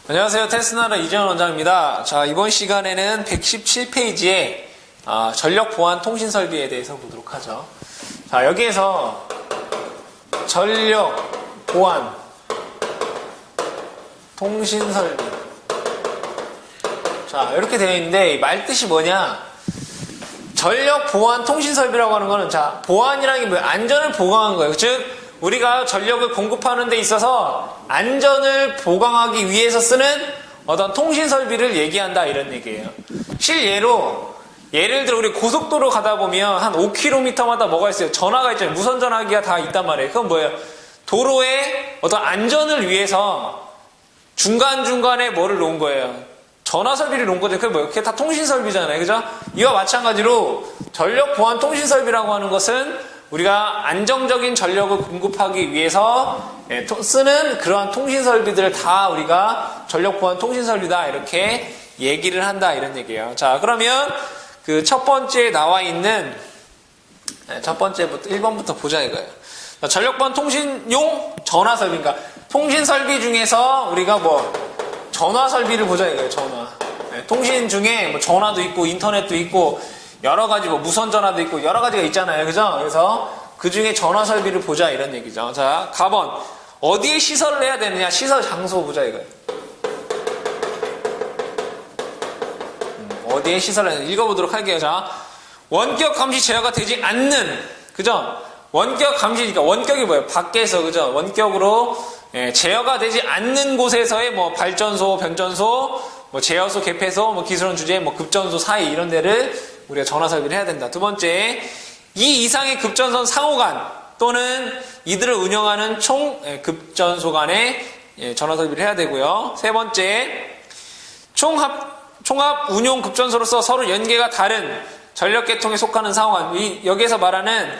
안녕하세요. 테스나라 이재원 원장입니다. 자, 이번 시간에는 117페이지에 전력 보안 통신 설비에 대해서 보도록 하죠. 자, 여기에서 전력 보안 통신 설비. 자, 이렇게 되어 있는데 이 말뜻이 뭐냐? 전력 보안 통신 설비라고 하는 거는 자, 보안이라는 게 뭐예요? 안전을 보강한 거예요. 즉 우리가 전력을 공급하는 데 있어서 안전을 보강하기 위해서 쓰는 어떤 통신 설비를 얘기한다 이런 얘기예요. 실예로 예를 들어 우리 고속도로 가다 보면 한 5km마다 뭐가 있어요? 전화가 있잖아요. 무선 전화기가 다 있단 말이에요. 그건 뭐예요? 도로의 어떤 안전을 위해서 중간중간에 뭐를 놓은 거예요? 전화 설비를 놓은 거죠. 그게 뭐예요? 그게 다 통신 설비잖아요. 그죠? 이와 마찬가지로 전력 보안 통신 설비라고 하는 것은 우리가 안정적인 전력을 공급하기 위해서 쓰는 그러한 통신 설비들을 다 우리가 전력 보안 통신 설비다 이렇게 얘기를 한다 이런 얘기예요. 자, 그러면 그 첫 번째에 나와 있는 첫 번째부터 1번부터 보자 이거예요. 전력 보안 통신용 전화 설비, 그러니까 통신 설비 중에서 우리가 뭐 전화 설비를 보자 이거예요. 전화. 통신 중에 뭐 전화도 있고 인터넷도 있고 여러 가지 뭐 무선 전화도 있고 여러 가지가 있잖아요. 그죠? 그래서 그 중에 전화 설비를 보자 이런 얘기죠. 자, 가번. 어디에 시설을 해야 되느냐? 시설 장소 보자 이거예요. 어디에 시설을 해야 되느냐? 읽어보도록 할게요. 자, 원격 감시 제어가 되지 않는, 그죠? 원격 감시니까 원격이 뭐예요? 밖에서, 그죠? 원격으로 제어가 되지 않는 곳에서의 뭐 발전소, 변전소, 뭐 제어소, 개폐소, 뭐 기술원 주재, 뭐 급전소 사이 이런 데를 우리가 전화 설비를 해야 된다. 두 번째, 이 이상의 급전선 상호간 또는 이들을 운영하는 총 급전소 간의 전화 설비를 해야 되고요. 세 번째, 총합 운용 급전소로서 서로 연계가 다른 전력계통에 속하는 상호간. 여기에서 말하는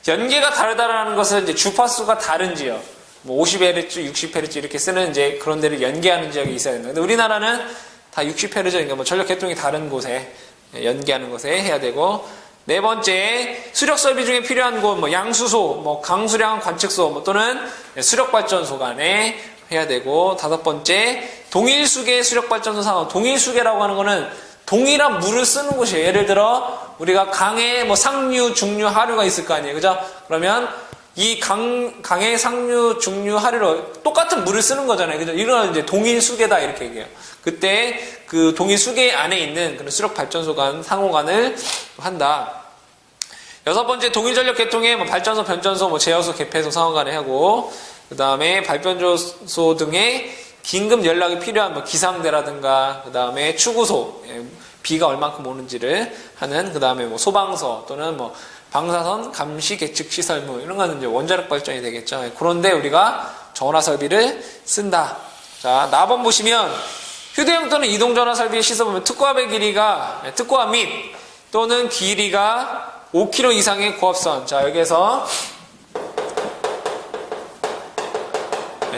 연계가 다르다라는 것은 이제 주파수가 다른 지역, 뭐 50Hz, 60Hz 이렇게 쓰는 이제 그런 데를 연계하는 지역이 있어야 된다. 근데 우리나라는 다 60Hz, 그러니까 뭐 전력계통이 다른 곳에 연계하는 것에 해야 되고, 네 번째, 수력 설비 중에 필요한 곳, 뭐 양수소, 뭐 강수량 관측소, 뭐 또는 수력발전소 간에 해야 되고, 다섯 번째, 동일수계 수력발전소 상황. 동일수계라고 하는 거는 동일한 물을 쓰는 곳이에요. 예를 들어 우리가 강에 뭐 상류, 중류, 하류가 있을 거 아니에요, 그죠? 그러면 이 강의 상류, 중류, 하류로 똑같은 물을 쓰는 거잖아요. 그죠? 이런 이제 동일수계다 이렇게 얘기해요. 그때 그 동일수계 안에 있는 그런 수력발전소 간 상호간을 한다. 여섯 번째, 동일전력 계통의 뭐 발전소, 변전소, 뭐 제어소, 개폐소 상호간에 하고, 그 다음에 발변조소 등의 긴급 연락이 필요한 뭐 기상대라든가, 그 다음에 추구소, 비가 얼만큼 오는지를 하는, 그 다음에 뭐 소방서 또는 뭐 방사선 감시 계측 시설 뭐 이런 거는 이제 원자력 발전이 되겠죠. 그런데 우리가 전화 설비를 쓴다. 자, 나번 보시면 휴대용 또는 이동 전화 설비의 시설 보면 특고압의 길이가 특고압 및 또는 길이가 5km 이상의 고압선. 자, 여기에서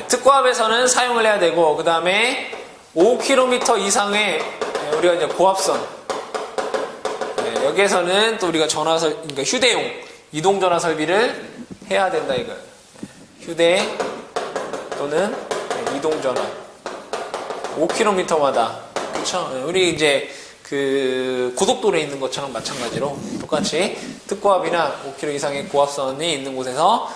특고압에서는 사용을 해야 되고, 그 다음에 5km 이상의 우리가 이제 고압선. 여기에서는 또 우리가 그러니까 휴대용, 이동 전화 설비를 해야 된다 이거예요. 휴대 또는 이동 전화. 5km마다. 그쵸? 우리 이제 그 고속도로에 있는 것처럼 마찬가지로 똑같이 특고압이나 5km 이상의 고압선이 있는 곳에서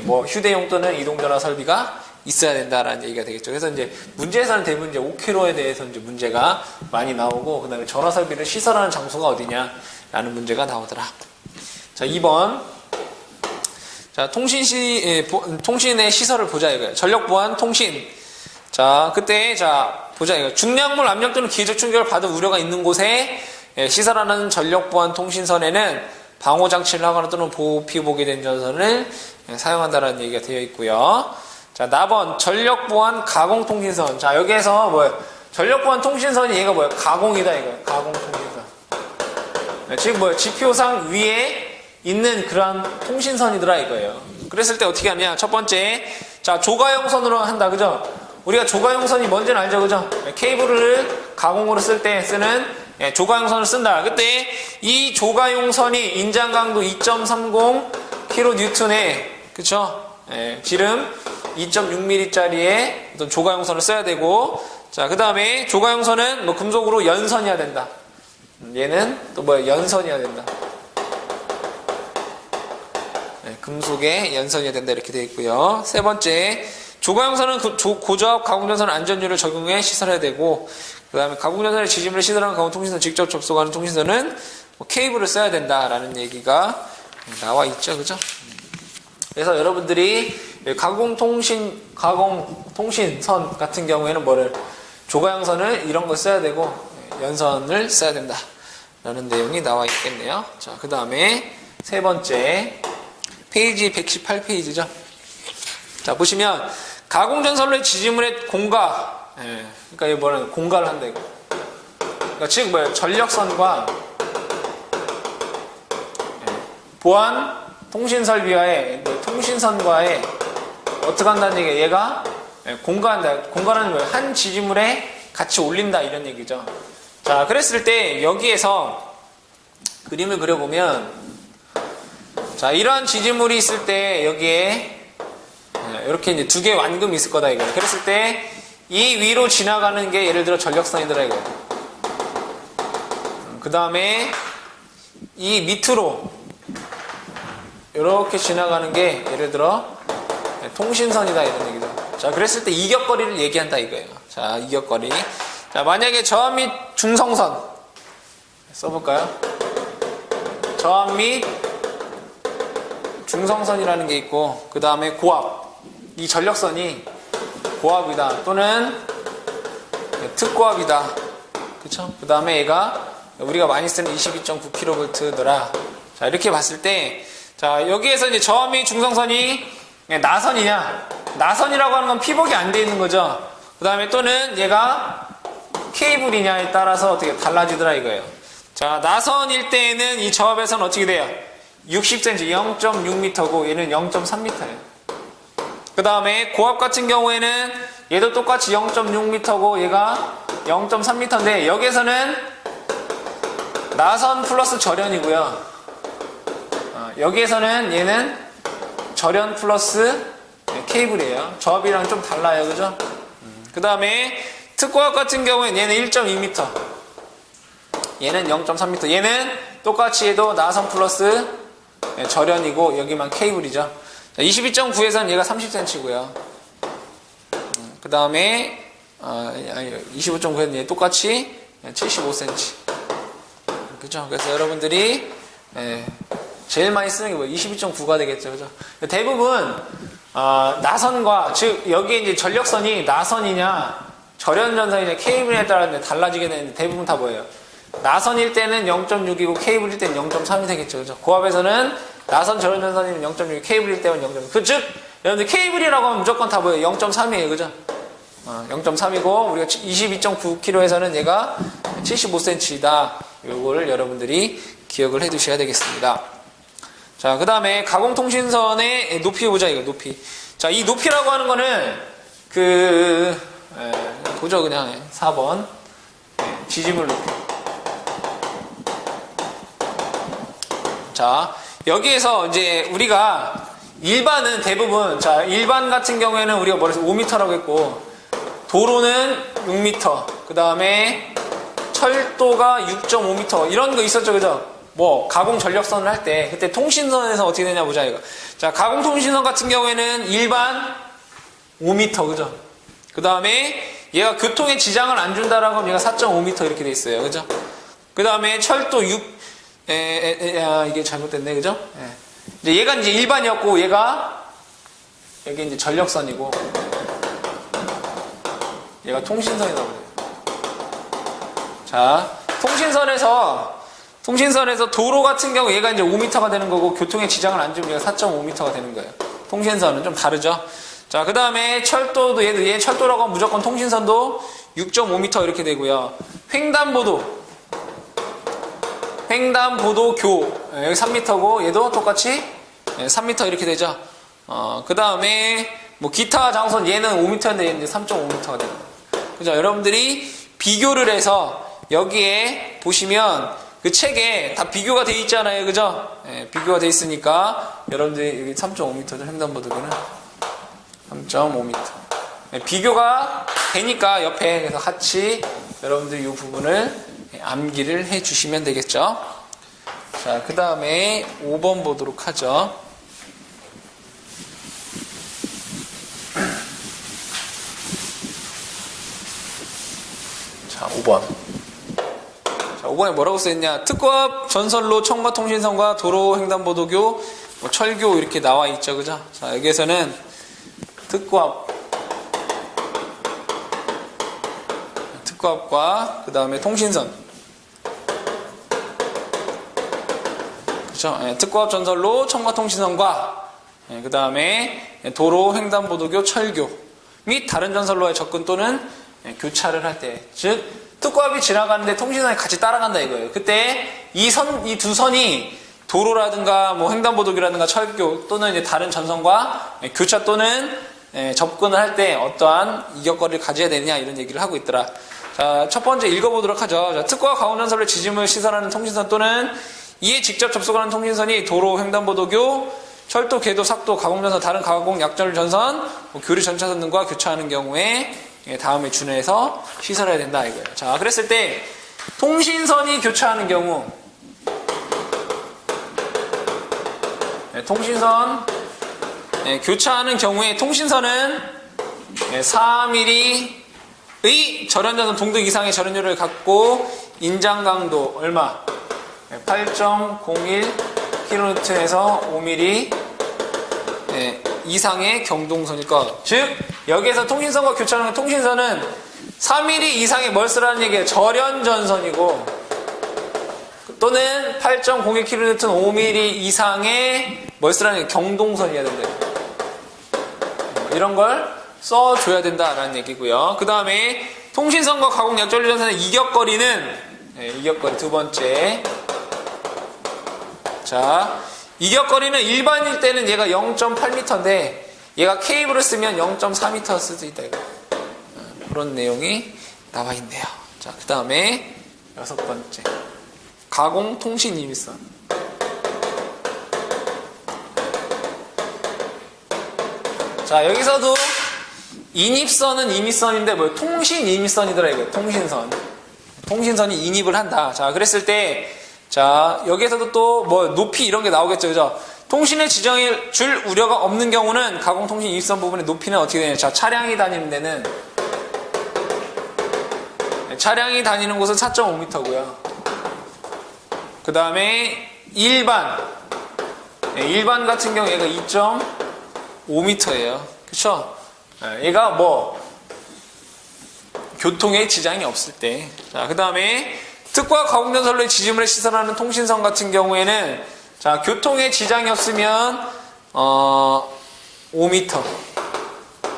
뭐 휴대용 또는 이동 전화 설비가 있어야 된다라는 얘기가 되겠죠. 그래서 이제 문제에서는 대부분 이제 5km에 대해서 이제 문제가 많이 나오고, 그 다음에 전화 설비를 시설하는 장소가 어디냐라는 문제가 나오더라. 자, 2번. 자, 통신의 시설을 보자 이거예요. 전력 보안 통신. 자, 그때, 자, 보자 이거. 중량물 압력 또는 기회적 충격을 받을 우려가 있는 곳에 시설하는 전력 보안 통신선에는 방호 장치를 하거나 또는 보호피복이 된 전선을 사용한다라는 얘기가 되어 있고요. 자, 나번 전력 보안 가공 통신선. 자, 여기에서 뭐예요? 전력 보안 통신선이 얘가 뭐예요? 가공이다 이거예요. 가공 통신선. 즉 뭐예요? 지표상 위에 있는 그러한 통신선이더라 이거예요. 그랬을 때 어떻게 하냐? 첫 번째, 자, 조가용선으로 한다, 그죠? 우리가 조가용선이 뭔지는 알죠, 그죠? 케이블을 가공으로 쓸 때 쓰는 조가용선을 쓴다. 그때 이 조가용선이 인장 강도 2.30 kN, 그쵸? 지름 2.6mm짜리의 어떤 조가용선을 써야 되고, 자, 그 다음에 조가용선은 뭐 금속으로 연선이어야 된다. 얘는 또 뭐야? 연선이어야 된다. 네, 금속에 연선이어야 된다. 이렇게 되어 있고요. 세 번째, 조가용선은 고저압 가공전선 안전율을 적용해 시설해야 되고, 그 다음에 가공전선의 지짐을 시설하는 가공통신선 직접 접속하는 통신선은 뭐 케이블을 써야 된다라는 얘기가 나와 있죠. 그죠? 그래서 여러분들이 가공통신선 같은 경우에는 뭐를, 조가용선을 이런 걸 써야 되고, 연선을 써야 된다. 라는 내용이 나와 있겠네요. 자, 그 다음에 세 번째, 페이지 118페이지죠. 자, 보시면, 가공전선로의 지지물의 공가, 그러니까 이거 뭐냐면 공가를 한다, 이거. 그러니까 즉, 뭐예요? 전력선과, 보안 통신설비와의, 통신선과의, 어떻게 한다는 얘기예요? 얘가 공가한다. 공가는 뭐예요? 한 지지물에 같이 올린다, 이런 얘기죠. 자, 그랬을 때, 여기에서 그림을 그려보면, 자, 이러한 지지물이 있을 때, 여기에, 이렇게 이제 두 개의 완금이 있을 거다, 이거예요. 그랬을 때, 이 위로 지나가는 게 예를 들어 전력선이더라, 이거예요. 그 다음에, 이 밑으로, 이렇게 지나가는 게 예를 들어, 통신선이다, 이런 얘기죠. 자, 그랬을 때 이격거리를 얘기한다, 이거예요. 자, 이격거리. 자, 만약에 저압 및 중성선. 써볼까요? 저압 및 중성선이라는 게 있고, 그 다음에 고압. 이 전력선이 고압이다. 또는 특고압이다. 그쵸? 그 다음에 얘가 우리가 많이 쓰는 22.9kV더라. 자, 이렇게 봤을 때, 자, 여기에서 이제 저압 및 중성선이 나선이냐? 나선이라고 하는 건 피복이 안 돼 있는 거죠. 그 다음에 또는 얘가 케이블이냐에 따라서 어떻게 달라지더라 이거예요. 자, 나선일 때에는 이 저압에서는 어떻게 돼요? 60cm, 0.6m고 얘는 0.3m예요. 그 다음에 고압 같은 경우에는 얘도 똑같이 0.6m고 얘가 0.3m인데 여기에서는 나선 플러스 절연이고요. 여기에서는 얘는 절연 플러스 케이블이에요. 저압이랑 좀 달라요. 그죠? 그 다음에 특고압 같은 경우에는 얘는 1.2m, 얘는 0.3m, 얘는 똑같이 해도 나선 플러스 절연이고 여기만 케이블이죠. 22.9에서는 얘가 30cm고요. 그 다음에 25.9에서는 얘 똑같이 75cm. 그죠? 그래서 여러분들이 제일 많이 쓰는 게 뭐예요? 22.9가 되겠죠. 그죠? 대부분 나선과, 즉 여기에 이제 전력선이 나선이냐 절연전선이냐 케이블에 따라 달라지게 되는데 대부분 다 뭐예요? 나선일 때는 0.6이고 케이블일 때는 0.3이 되겠죠. 그죠? 고압에서는 나선 절연전선이면 0.6, 케이블일 때는 0.6. 그 즉 여러분들 케이블이라고 하면 무조건 다 뭐예요? 0.3이에요. 그죠? 0.3이고 우리가 22.9km에서는 얘가 75cm이다. 요거를 여러분들이 기억을 해 두셔야 되겠습니다. 자, 그 다음에 가공통신선의 높이 보자, 이거, 높이. 자, 이 높이라고 하는 거는, 보죠, 그냥. 4번. 지지물 높이. 자, 여기에서 이제 우리가 일반은 대부분, 자, 일반 같은 경우에는 우리가 뭐랬어? 5m라고 했고, 도로는 6m. 그 다음에 철도가 6.5m. 이런 거 있었죠, 그죠? 뭐 가공 전력선을 할 때 그때 통신선에서 어떻게 되냐 보자 이거. 자, 가공 통신선 같은 경우에는 일반 5m, 그죠? 그 다음에 얘가 교통에 지장을 안 준다라고 하면 얘가 4.5m 이렇게 돼 있어요, 그죠? 그 다음에 철도 6, 이게 잘못됐네, 그죠? 이제 얘가 이제 일반이었고 얘가 여기 이제 전력선이고 얘가 통신선이라고 해요. 자, 통신선에서 도로 같은 경우 얘가 이제 5m가 되는 거고 교통에 지장을 안 주면 얘가 4.5m가 되는 거예요. 통신선은 좀 다르죠. 자, 그 다음에 철도도 얘 철도라고 하면 무조건 통신선도 6.5m 이렇게 되고요. 횡단보도교 여기 3m고 얘도 똑같이 3m 이렇게 되죠. 그 다음에 뭐 기타 장소는 얘는 5m인데 얘는 이제 3.5m가 되는 거예요. 그죠? 여러분들이 비교를 해서 여기에 보시면 그 책에 다 비교가 돼 있잖아요. 그죠? 비교가 돼 있으니까 여러분들이 여기 3.5m죠. 횡단보도교는. 3.5m. 비교가 되니까 옆에 그래서 같이 여러분들 이 부분을 암기를 해 주시면 되겠죠. 자, 그 다음에 5번 보도록 하죠. 자, 5번. 자, 5번에 뭐라고 써있냐. 특고압 전선로 첨가통신선과 도로횡단보도교, 철교 이렇게 나와 있죠. 그죠? 자, 여기에서는 특고압과 그 다음에 통신선. 그죠? 특고압 전선로 첨가통신선과 그 다음에 도로 횡단보도교 철교 및 다른 전선로의 접근 또는 교차를 할 때, 즉 특고압이 지나가는데 통신선이 같이 따라간다 이거예요. 그때 이 두 선이 도로라든가 뭐 횡단보도교라든가 철교 또는 이제 다른 전선과 교차 또는 접근을 할 때 어떠한 이격거리를 가져야 되느냐 이런 얘기를 하고 있더라. 자, 첫 번째 읽어보도록 하죠. 자, 특고압 가공전선로의 지짐을 시설하는 통신선 또는 이에 직접 접속하는 통신선이 도로, 횡단보도교, 철도, 궤도, 삭도, 가공전선, 다른 가공 약절 전선, 교리 전차선 등과 교차하는 경우에 다음에 준해서 시설해야 된다 이거예요. 자, 그랬을 때 통신선이 교차하는 경우, 통신선 교차하는 경우에 통신선은 4mm의 절연전선 동등 이상의 절연율을 갖고 인장 강도 얼마? 8.01kN에서 5mm 이상의 경동선일 것. 즉 여기에서 통신선과 교차하는 통신선은 3mm 이상의 뭘 쓰라는 얘기예요. 절연전선이고 또는 8.01kN 5mm 이상의 뭘 쓰라는 얘기예요. 경동선이어야 된다. 이런 걸 써줘야 된다라는 얘기고요. 그 다음에 통신선과 가공 약전류전선의 이격거리는 이격거리 두 번째. 자, 이격거리는 일반일 때는 얘가 0.8m인데 얘가 케이블을 쓰면 0.4m 쓸 수 있다 이거. 그런 내용이 나와 있네요. 자, 그 다음에 여섯 번째. 가공 통신 이미선. 자, 여기서도 인입선은 이미선인데 뭐 통신 이미선이더라 이거. 통신선이 인입을 한다. 자, 그랬을 때 자, 여기에서도 또 뭐 높이 이런 게 나오겠죠. 그죠? 통신의 지정해 줄 우려가 없는 경우는 가공통신 인입선 부분의 높이는 어떻게 되냐. 자, 차량이 다니는 데는 차량이 다니는 곳은 4.5m고요. 그 다음에 일반 같은 경우 얘가 2.5m예요. 그쵸? 얘가 뭐 교통에 지장이 없을 때. 자, 그 다음에 특과 가공전선로의 지짐을 시설하는 통신선 같은 경우에는 자, 교통에 지장이 없으면 5m.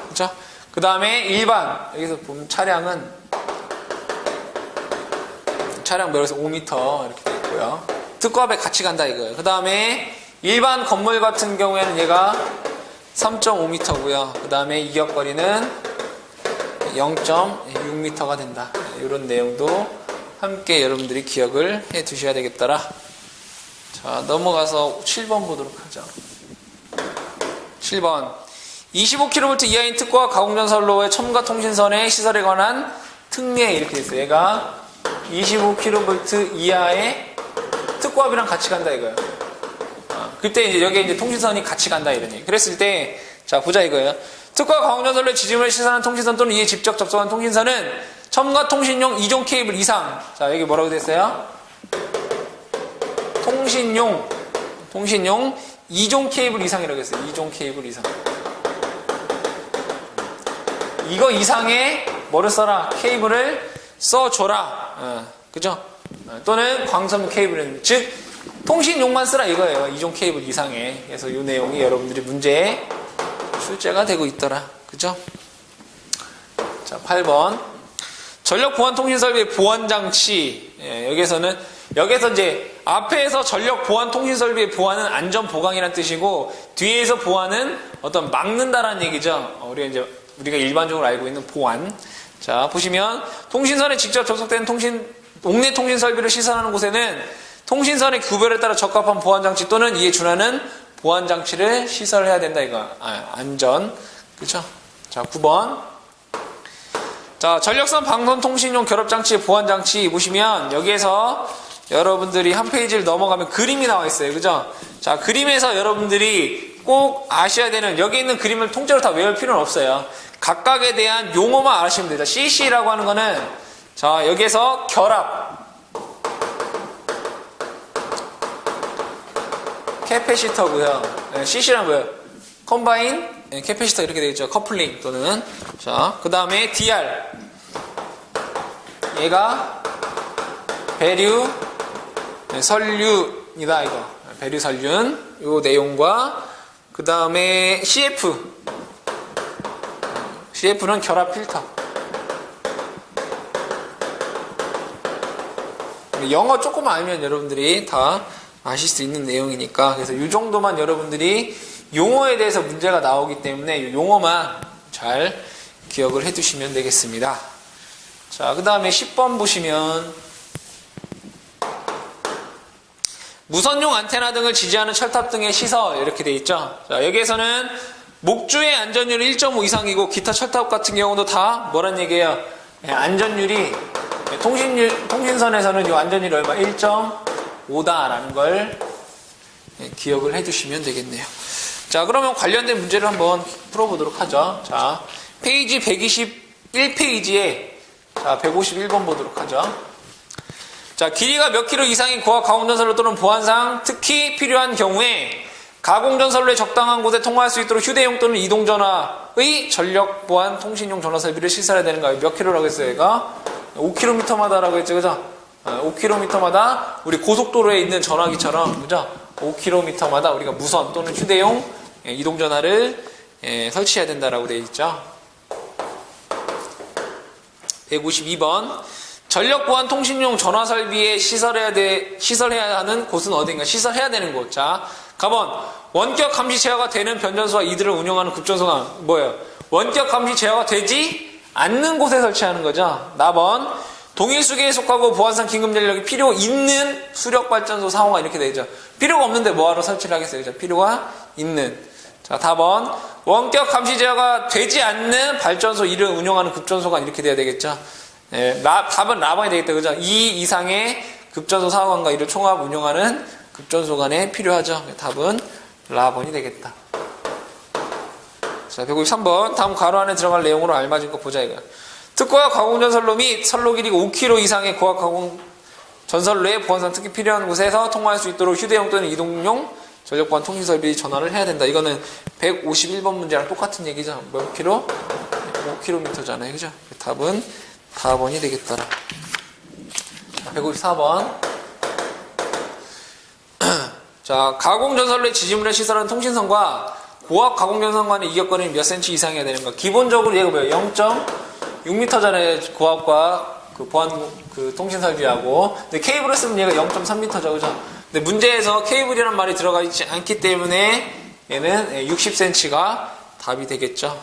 그쵸? 그 다음에 일반 여기서 보면 차량은 여기서 5m 이렇게 되어 있고요. 특과압에 같이 간다 이거예요. 그 다음에 일반 건물 같은 경우에는 얘가 3.5m고요. 그 다음에 이격거리는 0.6m가 된다. 이런 내용도 함께 여러분들이 기억을 해 두셔야 되겠더라. 자, 넘어가서 7번 보도록 하죠. 7번. 25kV 이하인 특과 가공전선로의 첨가 통신선의 시설에 관한 특례 이렇게 있어요. 얘가 25kV 이하의 특고압이랑 같이 간다 이거예요. 그때 이제 여기에 이제 통신선이 같이 간다 이런 얘기. 그랬을 때, 자, 보자 이거예요. 특과 가공전선로의 지짐을 시설하는 통신선 또는 이에 직접 접속한 통신선은 첨가 통신용 2종 케이블 이상. 자, 여기 뭐라고 됐어요? 통신용 2종 케이블 이상이라고 했어요. 2종 케이블 이상. 이거 이상의 뭐를 써라? 케이블을 써줘라. 그죠? 또는 광선 케이블은, 즉 통신용만 쓰라 이거예요. 2종 케이블 이상의. 그래서 이 내용이 여러분들이 문제에 출제가 되고 있더라. 그죠? 자, 8번. 전력 보안 통신 설비의 보안 장치. 여기서 이제 앞에서 전력 보안 통신 설비의 보안은 안전 보강이라는 뜻이고 뒤에서 보안은 어떤 막는다라는 얘기죠. 우리가 일반적으로 알고 있는 보안. 자, 보시면 통신선에 직접 접속된 옥내 통신 설비를 시설하는 곳에는 통신선의 구별에 따라 적합한 보안 장치 또는 이에 준하는 보안 장치를 시설해야 된다 이거. 안전 그쵸? 자, 9번. 자, 전력선 방송통신용 결합장치의 보안장치 보시면 여기에서 여러분들이 한 페이지를 넘어가면 그림이 나와 있어요. 그죠? 자, 그림에서 여러분들이 꼭 아셔야 되는, 여기 있는 그림을 통째로 다 외울 필요는 없어요. 각각에 대한 용어만 아시면 됩니다. CC라고 하는 거는, 자, 여기에서 결합, 캐패시터고요. 네, CC란 뭐예요? 컴바인, 네, 캐패시터 이렇게 되겠죠. 커플링 또는. 자, 그 다음에 DR. 얘가 배류, 네, 설륜이다, 이거. 배류 설륜. 요 내용과, 그 다음에 CF. CF는 결합 필터. 영어 조금 알면 여러분들이 다 아실 수 있는 내용이니까, 그래서 이 정도만 여러분들이 용어에 대해서 문제가 나오기 때문에 이 용어만 잘 기억을 해 두시면 되겠습니다. 자, 그 다음에 10번 보시면 무선용 안테나 등을 지지하는 철탑 등의 시설 이렇게 돼 있죠. 자, 여기에서는 목주의 안전율이 1.5 이상이고 기타 철탑 같은 경우도 다 뭐란 얘기예요? 안전율이, 통신선에서는 이 안전율이 얼마? 1.5다라는 걸 기억을 해 두시면 되겠네요. 자, 그러면 관련된 문제를 한번 풀어보도록 하죠. 자, 페이지 121페이지에, 자, 151번 보도록 하죠. 자, 길이가 몇 킬로 이상인 고압 가공전선로 또는 보안상 특히 필요한 경우에 가공전선로의 적당한 곳에 통화할 수 있도록 휴대용 또는 이동전화의 전력 보안 통신용 전화 설비를 시설해야 되는가요? 몇 킬로라고 했어요, 얘가? 5km마다라고 했죠, 그죠? 5km마다 우리 고속도로에 있는 전화기처럼, 그죠? 5km마다 우리가 무선 또는 휴대용 이동전화를 설치해야 된다라고 되어 있죠. 152번. 전력보안 통신용 전화 설비에 시설해야 하는 곳은 어딘가? 시설해야 되는 곳. 자, 가번. 원격 감시 제어가 되는 변전소와 이들을 운영하는 급전소가 뭐예요? 원격 감시 제어가 되지 않는 곳에 설치하는 거죠. 나번. 동일 수계에 속하고 보안상 긴급 전력이 필요 있는 수력 발전소 상호가 이렇게 되죠. 필요가 없는데 뭐하러 설치를 하겠어요? 그죠? 필요가 있는. 자, 답은 원격 감시 제어가 되지 않는 발전소 이를 운영하는 급전소가 이렇게 돼야 되겠죠. 네, 답은 라번이 되겠다. 그죠? 2 이상의 급전소 상호관과 이를 총합 운영하는 급전소 간에 필요하죠. 답은 라번이 되겠다. 자, 153번. 다음 가로 안에 들어갈 내용으로 알맞은 거 보자, 이거. 특고압 가공전선로 및 선로 길이가 5km 이상의 고압 가공 전선로에 보안상 특히 필요한 곳에서 통화할 수 있도록 휴대용 또는 이동용 전력보안 통신설비 전화를 해야 된다. 이거는 151번 문제랑 똑같은 얘기죠. 몇 킬로? 5km잖아요. 그죠? 답은 4번이 되겠더라. 154번. 자, 가공전선로에 지지물에 시설하는 통신선과 고압 가공전선 간의 이격거리는 몇 cm 이상이어야 되는가? 기본적으로 얘가 뭐예요? 0.6m잖아요. 고압과 그 보안 그 통신 설비하고. 근데 케이블을 쓰면 얘가 0.3m죠. 그죠? 근데 문제에서 케이블이란 말이 들어가 있지 않기 때문에 얘는 60cm가 답이 되겠죠.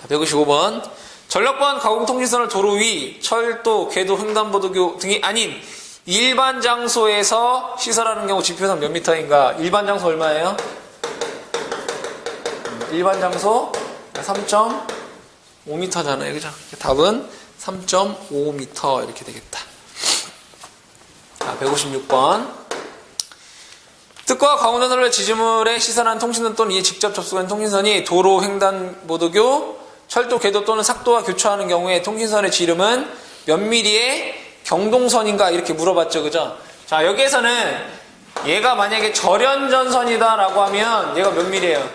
155번. 전력보안 가공통신선을 도로 위, 철도, 궤도, 횡단보도 등이 아닌 일반 장소에서 시설하는 경우 지표상 몇 미터인가? 일반 장소 얼마예요? 일반 장소 3.5m잖아요. 그죠? 답은 3.5m 이렇게 되겠다. 자, 156번. 특과 가공전선로의 지지물에 시설한 통신선 또는 이에 직접 접속한 통신선이 도로, 횡단보도교, 철도, 궤도 또는 삭도와 교차하는 경우에 통신선의 지름은 몇 미리의 경동선인가? 이렇게 물어봤죠. 그죠? 자, 여기에서는 얘가 만약에 절연전선이다라고 하면 얘가 몇 미리예요?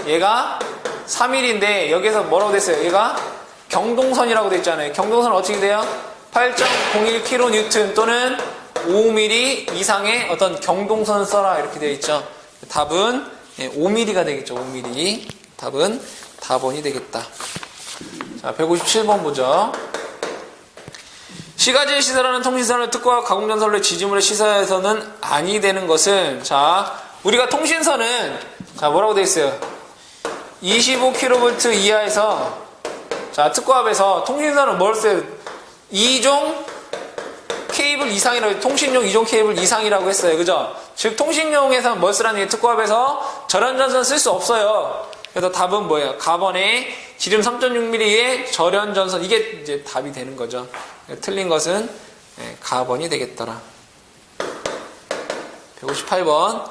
얘가 3mm인데 여기에서 뭐라고 됐어요? 얘가 경동선이라고 됐잖아요. 경동선은 어떻게 돼요? 8.01kN 또는 5mm 이상의 어떤 경동선을 써라 이렇게 되어 있죠. 답은 5mm가 되겠죠. 5mm. 답은 4번이 되겠다. 자, 157번 보죠. 시가지에 시설하는 통신선을 특과 가공전선로의 지지물에 시설해서는 아니 되는 것은, 자, 우리가 통신선은, 자, 뭐라고 되어 있어요? 25kV 이하에서, 자, 특과합에서 통신선은 뭘 써요? 2종 케이블 이상이라고, 통신용 이종 케이블 이상이라고 했어요. 그죠? 즉, 통신용에서 뭘 쓰라는 게 특고합에서 절연전선 쓸 수 없어요. 그래서 답은 뭐예요? 가번에 지름 3.6mm의 절연전선. 이게 이제 답이 되는 거죠. 틀린 것은 가번이 되겠더라. 158번.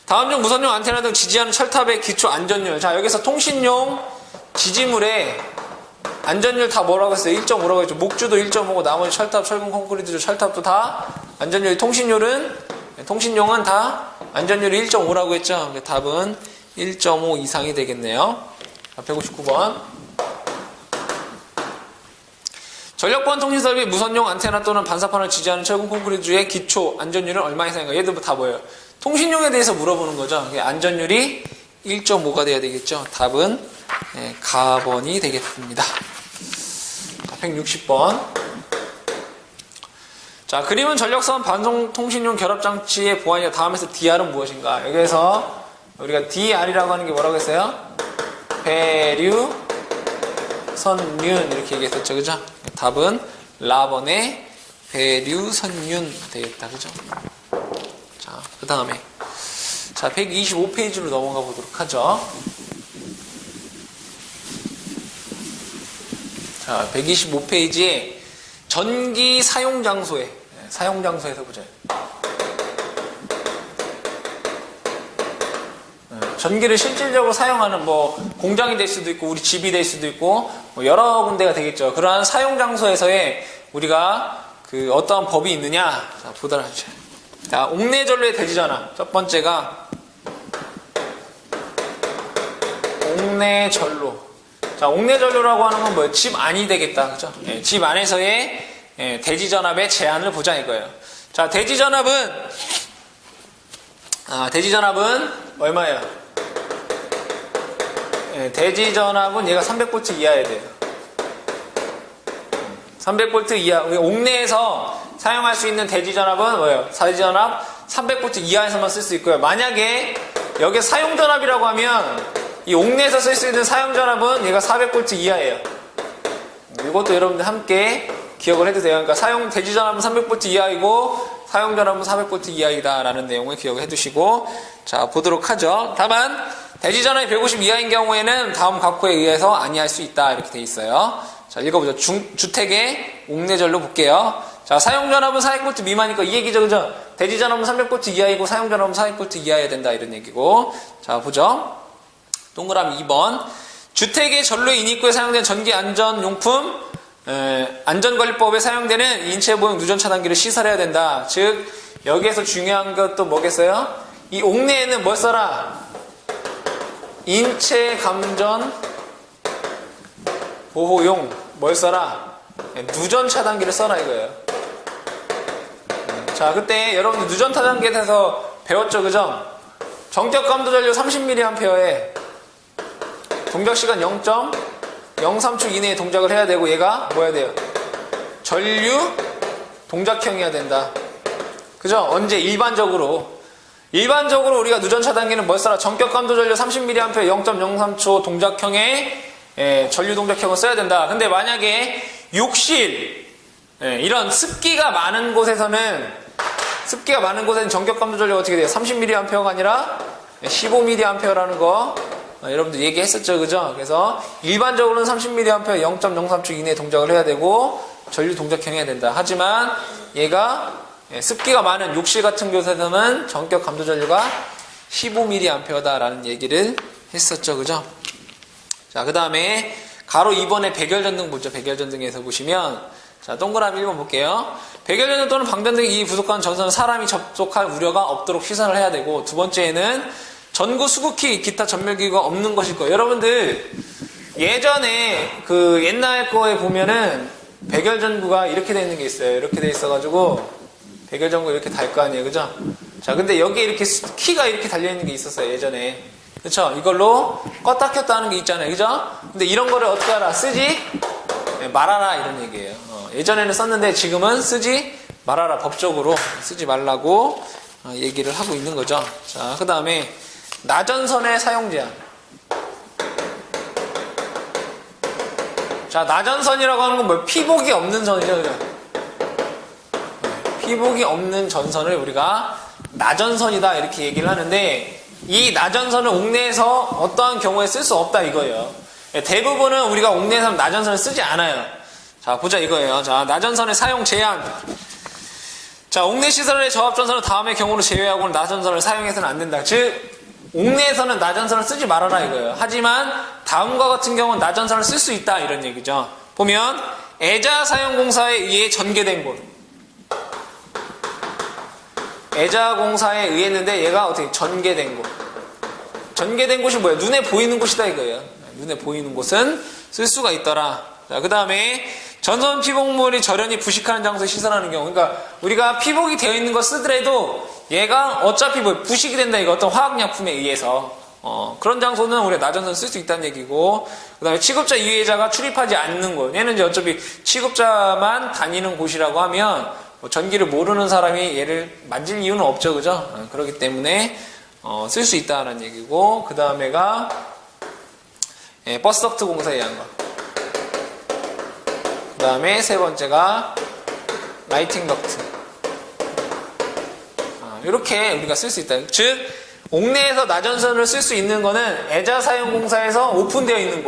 다음 중 무선용 안테나 등 지지하는 철탑의 기초 안전율. 자, 여기서 통신용 지지물의 안전율 다 뭐라고 했어요? 1.5라고 했죠. 목주도 1.5고 나머지 철탑, 철근 콘크리트, 철탑도 다 안전율이 통신용은 다 안전율이 1.5라고 했죠. 답은 1.5 이상이 되겠네요. 159번. 전력보안 통신설비 무선용 안테나 또는 반사판을 지지하는 철근 콘크리트의 기초 안전율은 얼마 이상인가? 얘도 다 뭐예요? 통신용에 대해서 물어보는 거죠. 안전율이 1.5가 돼야 되겠죠. 답은 가번이 되겠습니다. 160번. 자, 그림은 전력선 반송통신용 결합장치의 보안이다. 다음에서 DR은 무엇인가? 여기에서 우리가 DR이라고 하는 게 뭐라고 했어요? 배류, 선륜 이렇게 얘기했었죠. 그죠? 답은 라번의 배류, 선륜 되겠다. 그죠? 자, 그 다음에 자, 125페이지로 넘어가 보도록 하죠. 자, 125페이지에 전기 사용장소에서 보자. 전기를 실질적으로 사용하는 뭐 공장이 될 수도 있고 우리 집이 될 수도 있고 뭐 여러 군데가 되겠죠. 그러한 사용장소에서의 우리가 그 어떠한 법이 있느냐? 자, 보도록 하죠. 자, 옥내전로의 대지전압. 첫 번째가 옥내전로. 자, 옥내전로라고 하는 건 뭐예요? 집 안이 되겠다. 그죠? 집 안에서의 대지전압의 제한을 보자 이거예요. 자, 대지전압은 얼마예요? 대지전압은 얘가 300V 이하여야 돼요. 300V 이하. 옥내에서 사용할 수 있는 대지전압은 뭐예요? 대지전압 300V 이하에서만 쓸 수 있고요. 만약에 여기에 사용전압이라고 하면 이 옥내에서 쓸 수 있는 사용전압은 얘가 400V 이하예요. 이것도 여러분들 함께 기억을 해두세요. 그러니까 대지전압은 300V 이하이고 사용전압은 400V 이하이다 라는 내용을 기억을 해두시고 자, 보도록 하죠. 다만 대지전압이 150 이하인 경우에는 다음 각호에 의해서 아니할 수 있다 이렇게 돼 있어요. 자, 읽어보죠. 주택의 옥내전로 볼게요. 자, 사용전압은 400V 미만이니까 이 얘기죠. 그죠? 대지전압은 300V 이하이고 사용전압은 400V 이하여야 된다 이런 얘기고. 자, 보죠. 동그라미 2번. 주택의 전로의 인입구에 사용된 전기안전용품 안전관리법에 사용되는 인체보형 누전차단기를 시설해야 된다. 즉 여기에서 중요한 것도 뭐겠어요? 이 옥내에는 뭘 써라? 인체감전 보호용 뭘 써라? 누전차단기를 써라 이거예요. 자, 그때 여러분들 누전차단기에 대해서 배웠죠. 그죠? 정격감도전류 30mA에 동작시간 0.03초 이내에 동작을 해야 되고 얘가 뭐야 돼요? 전류 동작형이어야 된다. 그죠? 언제? 일반적으로 우리가 누전차단기는 뭘 써라? 정격감도전류 30mA 0.03초 동작형의 전류 동작형을 써야 된다. 근데 만약에 욕실 이런 습기가 많은 곳에서는 정격감도전류가 어떻게 돼요? 30mA가 아니라 15mA라는 거 여러분들 얘기했었죠. 그죠? 그래서 일반적으로는 30mA 0.03초 이내에 동작을 해야 되고 전류 동작형해야 된다. 하지만 얘가 습기가 많은 욕실 같은 곳에서는 전격 감도 전류가 15mA다라는 얘기를 했었죠. 그죠? 자, 그 다음에 가로 2번에 백열전등 보죠. 백열전등에서 보시면 자, 동그라미 1번 볼게요. 백열전등 또는 방전등이 부속한 전선은 사람이 접속할 우려가 없도록 시선을 해야 되고 두 번째는 전구 수구키 기타 전멸기구가 없는 것일 거예요. 여러분들 예전에 그 옛날 거에 보면은 백열전구가 이렇게 되어 있는 게 있어요. 이렇게 되어 있어가지고 백열전구 이렇게 달 거 아니에요. 그죠? 자, 근데 여기에 이렇게 키가 이렇게 달려있는 게 있었어요. 예전에. 그쵸? 이걸로 껐다 켰다 하는 게 있잖아요. 그죠? 근데 이런 거를 어떻게 하라? 쓰지 말아라 이런 얘기예요. 예전에는 썼는데 지금은 쓰지 말아라. 법적으로 쓰지 말라고 얘기를 하고 있는 거죠. 자, 그 다음에 나전선의 사용 제한. 자, 나전선이라고 하는 건 뭐예요? 피복이 없는 선이죠. 그죠? 피복이 없는 전선을 우리가 나전선이다 이렇게 얘기를 하는데, 이 나전선을 옥내에서 어떠한 경우에 쓸 수 없다 이거예요. 대부분은 우리가 옥내에서 나전선을 쓰지 않아요. 자, 보자 이거예요. 자, 나전선의 사용 제한. 자, 옥내 시설의 저압전선은 다음의 경우로 제외하고는 나전선을 사용해서는 안 된다. 즉, 옥내에서는 나전선을 쓰지 말아라 이거예요. 하지만 다음과 같은 경우는 나전선을 쓸 수 있다 이런 얘기죠. 보면 애자 사용공사에 의해 전개된 곳. 애자 공사에 의했는데 얘가 어떻게 전개된 곳. 전개된 곳이 뭐예요? 눈에 보이는 곳이다 이거예요. 눈에 보이는 곳은 쓸 수가 있더라. 자, 그 다음에 전선 피복물이 절연히 부식하는 장소에 시설하는 경우. 그러니까 우리가 피복이 되어 있는 거 쓰더라도 얘가 어차피 뭐 부식이 된다 이거 어떤 화학약품에 의해서 그런 장소는 우리가 나전선 쓸 수 있다는 얘기고, 그 다음에 취급자 이해자가 출입하지 않는 곳. 얘는 이제 어차피 취급자만 다니는 곳이라고 하면 뭐 전기를 모르는 사람이 얘를 만질 이유는 없죠, 그죠? 그렇기 때문에 쓸 수 있다는 얘기고, 그 다음에가 버스덕트 공사에 의한 것. 그 다음에 세 번째가 라이팅 덕트. 이렇게 우리가 쓸 수 있다. 즉, 옥내에서 나전선을 쓸 수 있는 거는 애자 사용 공사에서 오픈되어 있는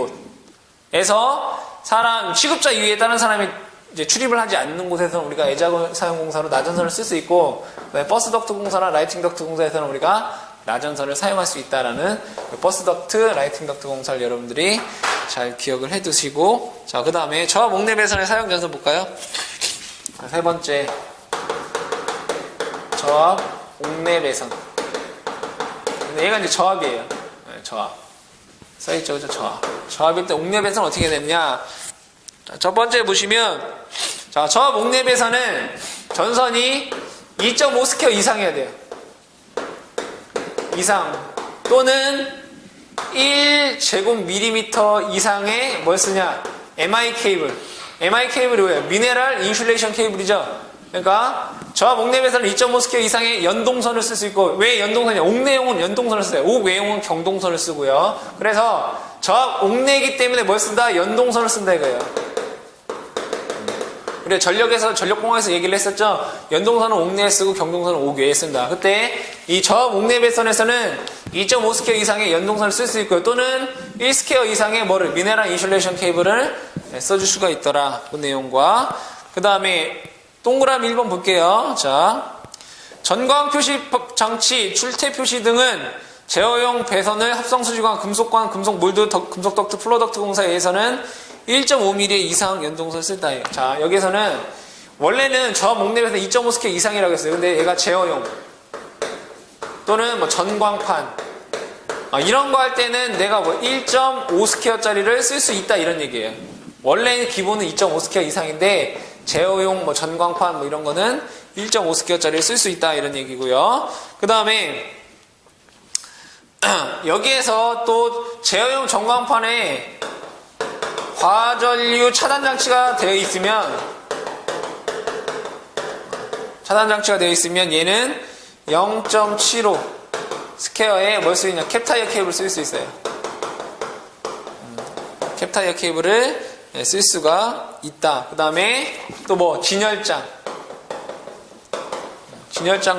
곳에서 취급자 이외에 다른 사람이 이제 출입을 하지 않는 곳에서는 우리가 애자 사용 공사로 나전선을 쓸 수 있고, 버스 덕트 공사나 라이팅 덕트 공사에서는 우리가 나전선을 사용할 수 있다라는 버스 덕트, 라이팅 덕트 공사를 여러분들이 잘 기억을 해 두시고, 자, 그 다음에 저압 옥내 배선의 사용 전선 볼까요? 세 번째, 저압 옥내 배선. 얘가 이제 저압이에요. 네, 저압. 써있죠, 그죠? 저압. 저압일 때 옥내 배선 어떻게 됐냐? 자, 첫 번째 보시면, 자, 저압 옥내 배선은 전선이 2.5스퀘어 이상이어야 돼요. 이상. 또는 1제곱밀리미터 이상의 뭘 쓰냐? MI 케이블. MI 케이블이 뭐예요? 미네랄 인슐레이션 케이블이죠. 그러니까 저압 옥내 배선은 2.5스퀘어 이상의 연동선을 쓸 수 있고, 왜 연동선이냐? 옥내용은 연동선을 써요. 옥외용은 경동선을 쓰고요. 그래서 저압 옥내이기 때문에 뭘 쓴다? 연동선을 쓴다 이거예요. 우리가 전력공학에서 얘기를 했었죠. 연동선은 옥내에 쓰고 경동선은 옥외에 쓴다. 그때 이 저압 옥내 배선에서는 2.5스퀘어 이상의 연동선을 쓸 수 있고요. 또는 1스퀘어 이상의 미네랄 인슐레이션 케이블을 써줄 수가 있더라. 그 내용과, 그 다음에 동그라미 1번 볼게요. 자, 전광 표시 장치, 출퇴 표시 등은 제어용 배선을 합성수지관, 금속관, 금속몰드, 금속 덕트, 플로 덕트 공사에 의해서는 1.5mm 이상 연동선을 쓸다. 자, 여기서는 원래는 저압 옥내 배선 2.5스퀘어 이상이라고 했어요. 근데 얘가 제어용 또는 뭐 전광판 이런 거 할 때는 내가 1.5스퀘어짜리를 쓸 수 있다 이런 얘기예요. 원래 기본은 2.5스퀘어 이상인데 제어용 뭐 전광판 뭐 이런 거는 1.5스퀘어짜리를 쓸 수 있다 이런 얘기고요. 그 다음에 여기에서 또 제어용 전광판에 과전류 차단장치가 되어 있으면 얘는 0.75 스퀘어에 뭘 쓰느냐? 캡타이어 케이블을 쓸 수 있어요. 캡타이어 케이블을 쓸 수가 있다. 그 다음에 또 진열장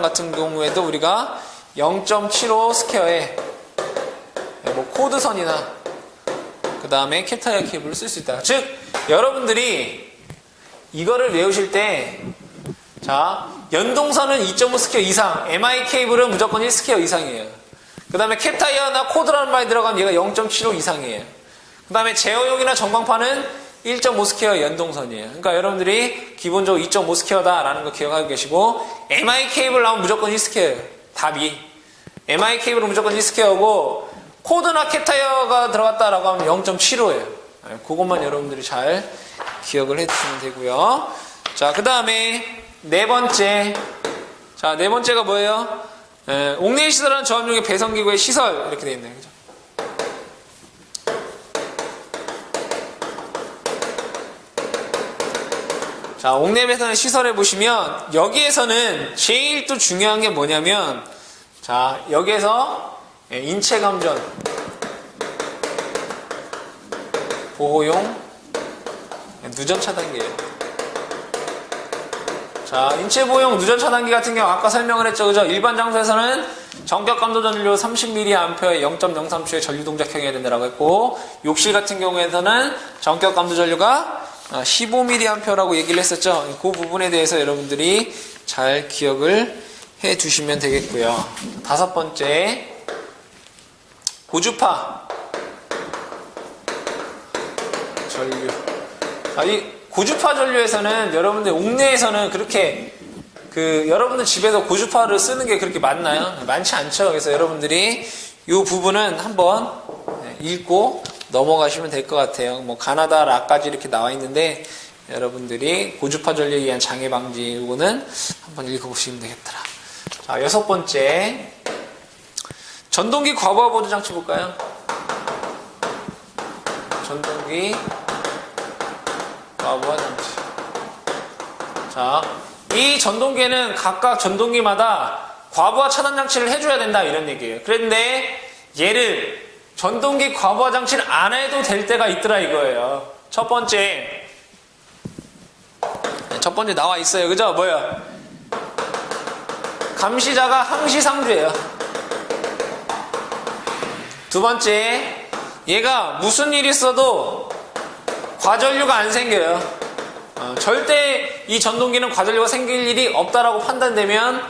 같은 경우에도 우리가 0.75 스퀘어에 코드선이나 그 다음에 캡타이어 케이블을 쓸 수 있다. 즉, 여러분들이 이거를 외우실 때, 자, 연동선은 2.5 스퀘어 이상, MI 케이블은 무조건 1 스퀘어 이상이에요. 그 다음에 캡타이어나 코드라는 말이 들어가면 얘가 0.75 이상이에요. 그 다음에 제어용이나 전광판은 1.5 스퀘어 연동선이에요. 그러니까 여러분들이 기본적으로 2.5 스퀘어다라는 거 기억하고 계시고, MI 케이블 나오면 무조건 1 스퀘어예요. 답이. MI 케이블은 무조건 1 스퀘어고, 코드나 캡타이어가 들어갔다라고 하면 0.75예요. 그것만 여러분들이 잘 기억을 해주시면 되고요. 자, 그 다음에 네 번째. 자, 네 번째가 뭐예요? 옥내 시설하는 저압용의 배선기구의 시설 이렇게 되어 있네요. 그죠? 자, 옥내 배선의 시설에 보시면 여기에서는 제일 또 중요한 게 뭐냐면, 자, 여기에서 인체 감전, 보호용 누전 차단기예요. 자, 인체보호용 누전 차단기 같은 경우 아까 설명을 했죠. 그죠? 일반 장소에서는 전격 감도 전류 30mA에 0.03초의 전류 동작형이어야 된다고 했고, 욕실 같은 경우에서는 전격 감도 전류가 15mA라고 얘기를 했었죠. 그 부분에 대해서 여러분들이 잘 기억을 해 두시면 되겠고요. 5번째, 고주파 전류. 이 고주파 전류에서는 여러분들 옥내에서는 그렇게 여러분들 집에서 고주파를 쓰는 게 그렇게 많나요? 많지 않죠. 그래서 여러분들이 이 부분은 한번 읽고 넘어가시면 될 것 같아요. 뭐 가나다 라까지 이렇게 나와 있는데 여러분들이 고주파 전류에 의한 장애 방지 이거는 한번 읽어보시면 되겠더라. 자, 6번째, 전동기 과부하 보조 장치 볼까요? 전동기 과부하 장치. 자, 이 전동기에는 각각 전동기마다 과부하 차단 장치를 해줘야 된다 이런 얘기예요. 그런데 얘를 전동기 과부하 장치를 안 해도 될 때가 있더라 이거예요. 첫 번째 나와 있어요. 그죠? 뭐야? 감시자가 항시상주예요. 두 번째, 얘가 무슨 일이 있어도 과전류가 안 생겨요. 절대 이 전동기는 과전류가 생길 일이 없다라고 판단되면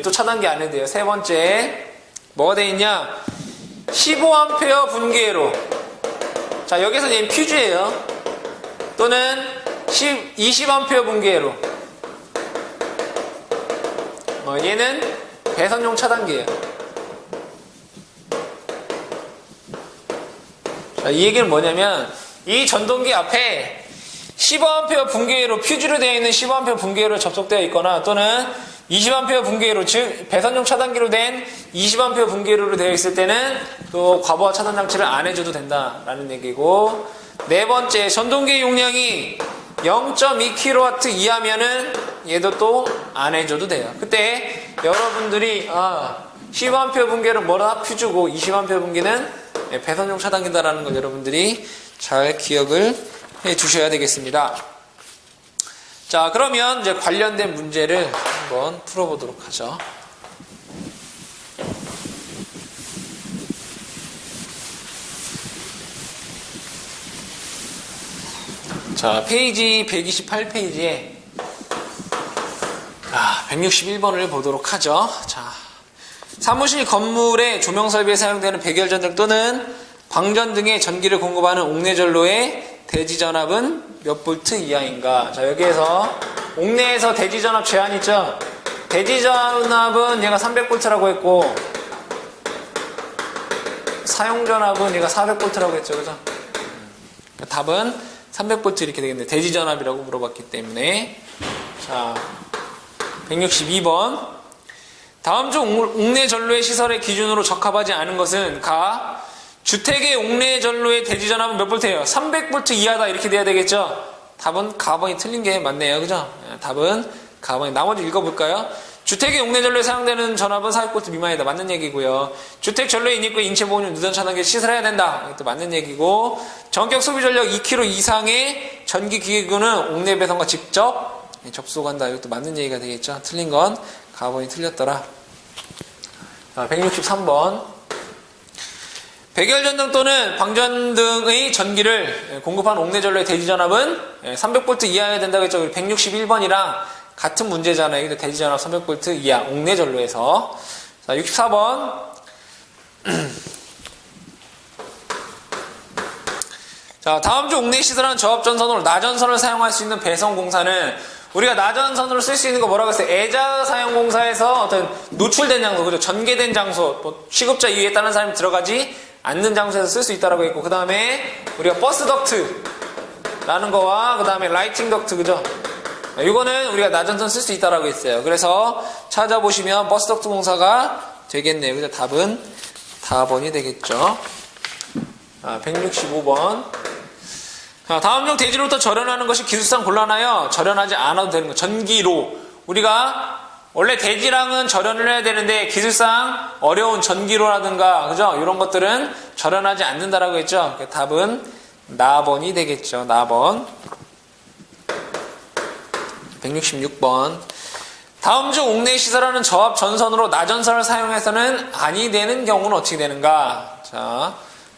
또 차단기 안 해도 돼요. 세 번째, 뭐가 돼 있냐? 15A 분기회로. 자, 여기서 얘는 퓨즈예요. 또는 20A 분기회로. 얘는 배선용 차단기예요. 자, 이 얘기는 뭐냐면 이 전동기 앞에 15A 분기회로 퓨즈로 되어 있는 15A 분기회로 접속되어 있거나 또는 20A 분기회로, 즉 배선용 차단기로 된 20A 분기회로 되어 있을 때는 또 과부하 차단 장치를 안 해줘도 된다라는 얘기고, 네 번째, 전동기 용량이 0.2kW 이하면은 얘도 또 안 해줘도 돼요. 그때 여러분들이 15A 분기회는 뭐라 퓨즈고 20A 분기는 배선용 차단기다라는 걸 여러분들이 잘 기억을 해 주셔야 되겠습니다. 자, 그러면 이제 관련된 문제를 한번 풀어보도록 하죠. 자, 페이지 128페이지에 161번을 보도록 하죠. 자, 사무실 건물의 조명 설비에 사용되는 백열전등 또는 광전 등의 전기를 공급하는 옥내전로의 대지전압은 몇 볼트 이하인가? 자, 여기에서 옥내에서 대지전압 제한 있죠? 대지전압은 얘가 300볼트라고 했고 사용전압은 얘가 400볼트라고 했죠. 그죠? 답은 300볼트 이렇게 되겠네요. 대지전압이라고 물어봤기 때문에. 자, 162번. 다음 중 옥내 전로의 시설의 기준으로 적합하지 않은 것은 가. 주택의 옥내 전로의 대지전압은 몇 볼트예요? 300볼트 이하다 이렇게 돼야 되겠죠? 답은 가번이 틀린 게 맞네요. 그죠? 답은 가번이. 나머지 읽어볼까요? 주택의 옥내 전로에 사용되는 전압은 400볼트 미만이다. 맞는 얘기고요. 주택 전로에 인입구 인체보호용 누전 차단기를 시설해야 된다. 이것도 맞는 얘기고, 전격 소비 전력 2kg 이상의 전기 기기구는 옥내 배선과 직접 접속한다. 이것도 맞는 얘기가 되겠죠? 틀린 건 가번이 틀렸더라. 163번. 백열전등 또는 광전등의 전기를 공급한 옥내전로의 대지전압은 300볼트 이하여야 된다고 했죠. 161번이랑 같은 문제잖아요. 대지전압 300볼트 이하 옥내전로에서. 자, 64번. 자, 다음 중 옥내 시설하는 저압전선으로 나전선을 사용할 수 있는 배선공사는 우리가 나전선으로 쓸 수 있는 거 뭐라고 했어요? 애자 사용공사에서 어떤 노출된 장소, 그죠? 전개된 장소, 뭐 취급자 이외에 다른 사람이 들어가지 않는 장소에서 쓸 수 있다라고 했고, 그 다음에 우리가 버스 덕트라는 거와 그 다음에 라이팅 덕트, 그죠? 이거는 우리가 나전선 쓸 수 있다라고 했어요. 그래서 찾아보시면 버스 덕트 공사가 되겠네요. 그죠? 답은 4번이 되겠죠. 165번. 다음 중 대지로부터 절연하는 것이 기술상 곤란하여 절연하지 않아도 되는 것. 전기로. 우리가 원래 대지랑은 절연을 해야 되는데 기술상 어려운 전기로라든가, 그죠? 이런 것들은 절연하지 않는다라고 했죠. 답은 나번이 되겠죠. 나번. 166번. 다음 중 옥내에 시설하는 저압 전선으로 나전선을 사용해서는 아니 되는 경우는 어떻게 되는가? 자,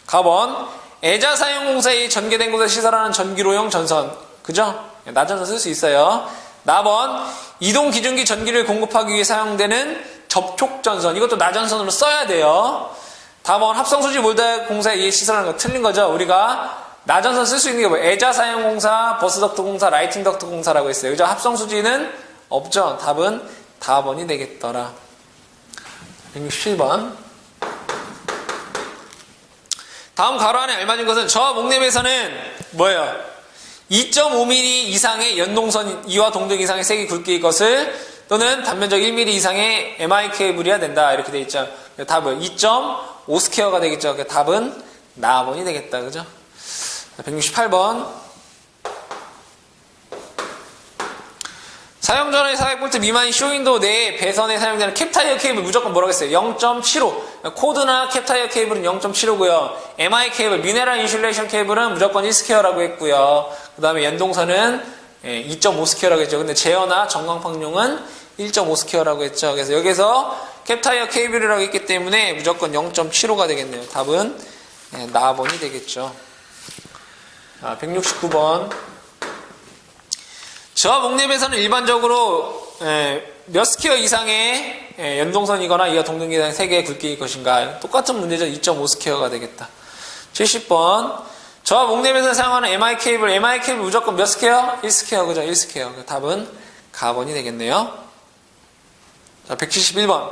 가번 애자 사용공사에 전개된 곳에 시설하는 전기로용 전선. 그죠? 나전선 쓸 수 있어요. 나번 이동 기준기 전기를 공급하기 위해 사용되는 접촉전선. 이것도 나전선으로 써야 돼요. 다번 합성수지 몰다 공사에 의해 시설하는 거 틀린 거죠. 우리가 나전선 쓸 수 있는 게 뭐예요? 애자 사용공사, 버스덕트 공사, 라이팅 덕트 공사라고 했어요. 그죠? 합성수지는 없죠. 답은 다번이 되겠더라. 167번. 다음 가로 안에 알맞은 것은 저압 옥냅에서는 뭐예요? 2.5mm 이상의 연동선, 이와 동등 이상의 색이 굵기의 것을 또는 단면적 1mm 이상의 MI 케이블이어야 된다. 이렇게 돼 있죠. 답은 2.5 스퀘어가 되겠죠. 답은 나번이 되겠다. 그죠? 168번. 사용 전의 400V 미만인 쇼윈도우 내에 배선에 사용되는 캡타이어 케이블 무조건 뭐라고 했어요? 0.75. 코드나 캡타이어 케이블은 0.75고요. MI 케이블, 미네랄 인슐레이션 케이블은 무조건 1스퀘어라고 했고요. 그 다음에 연동선은 2.5 스퀘어라고 했죠. 근데 제어나 전광판용은 1.5 스퀘어라고 했죠. 그래서 여기서 캡타이어 케이블이라고 했기 때문에 무조건 0.75가 되겠네요. 답은 나번이 되겠죠. 169번. 저압 옥냅에서는 일반적으로 몇 스퀘어 이상의 연동선이거나 이와 동등기 이상의 3개의 굵기일 것인가? 똑같은 문제죠. 2.5 스퀘어가 되겠다. 70번. 저압 옥냅에서 사용하는 MI 케이블 무조건 몇 스퀘어? 1스퀘어. 그죠? 1스퀘어. 답은 가번이 되겠네요. 자, 171번.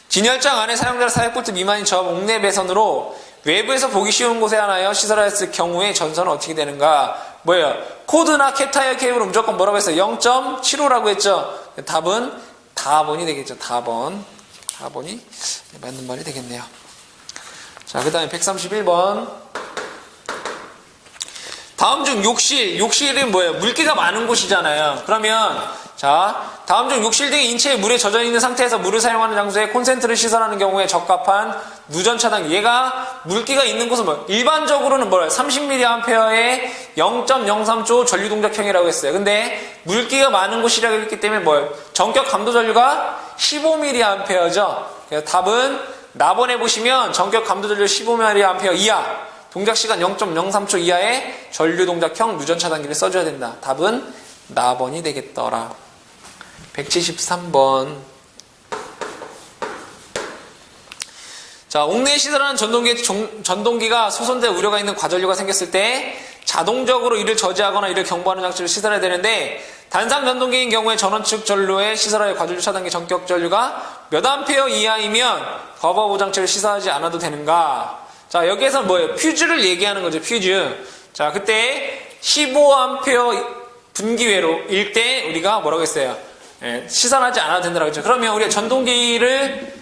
진열장 안에 사용될 400V 미만인 저압 옥냅 배선으로 외부에서 보기 쉬운 곳에 하나여 시설하였을 경우에 전선은 어떻게 되는가? 뭐예요? 코드나 캡타이어 케이블은 무조건 뭐라고 했어요? 0.75라고 했죠? 답은 다번이 되겠죠. 다번이 맞는 말이 되겠네요. 자, 그 다음에 131번. 다음 중 욕실은 뭐예요? 물기가 많은 곳이잖아요. 그러면 자, 다음 중 욕실 등의 인체에 물에 젖어 있는 상태에서 물을 사용하는 장소에 콘센트를 시설하는 경우에 적합한 누전 차단기. 얘가 물기가 있는 곳은 뭐예요? 일반적으로는 뭐예요? 30mA의 0.03조 전류동작형이라고 했어요. 근데 물기가 많은 곳이라고 했기 때문에 뭐예요? 전격 감도 전류가 15mA죠. 그래서 답은 나번에 보시면 전격 감도 전류 15mA 이하, 동작 시간 0.03초 이하의 전류동작형 누전 차단기를 써줘야 된다. 답은 나번이 되겠더라. 173번. 자, 옥내에 시설하는 전동기가 소선될 우려가 있는 과전류가 생겼을 때 자동적으로 이를 저지하거나 이를 경보하는 장치를 시설해야 되는데, 단상 전동기인 경우에 전원 측 전류에 시설할 과전류 차단기 전격 전류가 몇 암페어 이하이면 과부하 보장치를 시설하지 않아도 되는가? 자, 여기에서 뭐예요? 퓨즈를 얘기하는 거죠. 퓨즈. 자, 그때 15암페어 분기회로일 때 우리가 뭐라고 했어요? 시설하지 않아도 된다고 했죠. 그러면 우리가 전동기를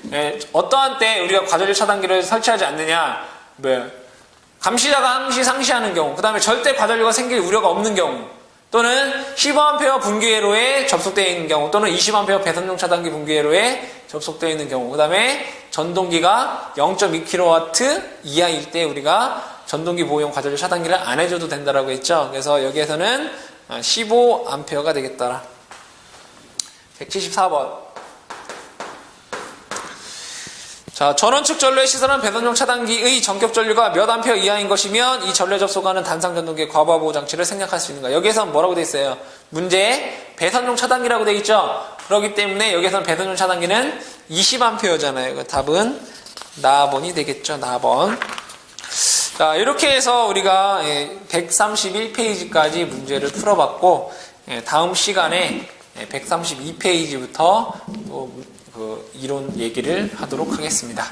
어떠한 때 우리가 과전류 차단기를 설치하지 않느냐? 감시자가 항시 상시하는 경우, 그 다음에 절대 과전류가 생길 우려가 없는 경우, 또는 15A 분기회로에 접속되어 있는 경우, 또는 20A 배선용 차단기 분기회로에 접속되어 있는 경우, 그 다음에 전동기가 0.2kW 이하일 때 우리가 전동기 보호용 과전류 차단기를 안 해줘도 된다라고 했죠. 그래서 여기에서는 15A가 되겠더라. 174번. 자, 전원측 전로에 시설한 배선용 차단기의 전격 전류가 몇 암페어 이하인 것이면 이 전로에 접속하는 단상 전동기의 과부하 보호 장치를 생략할 수 있는가? 여기에서는 뭐라고 되어 있어요? 문제에 배선용 차단기라고 되어 있죠? 그렇기 때문에 여기에서는 배선용 차단기는 20A잖아요. 답은 나번이 되겠죠. 나번. 자, 이렇게 해서 우리가 131페이지까지 문제를 풀어봤고, 다음 시간에 132페이지부터 또 그 이론 얘기를 하도록 하겠습니다.